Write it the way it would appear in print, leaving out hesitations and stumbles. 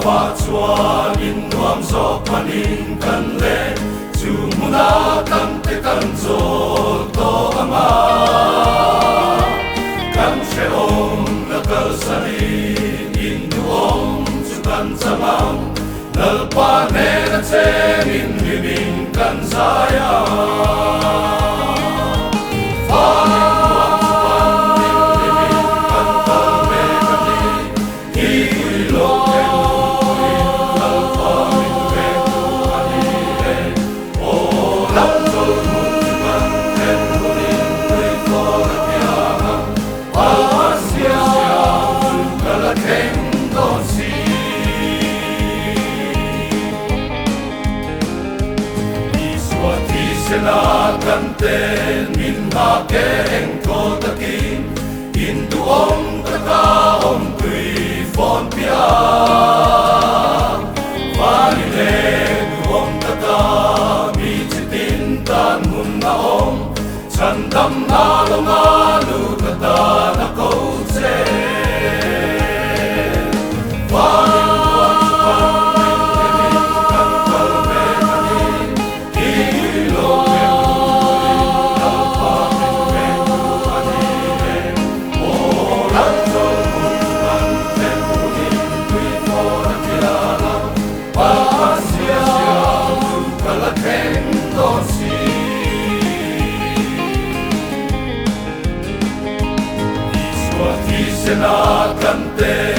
Wa chuan in nuam zo panin kan le chu muna kan te kan zo to ama kan she om la kal sari in nuam chu kan chamang nal pa ne na chen in living kan zaya na kan ten min ha ke eng ko takin in tu om ta ka om tui fon pia vali le tu om ta ka mi chitin tan mun na om chan dam na lo ma lu ta ta na ko che vali na kan te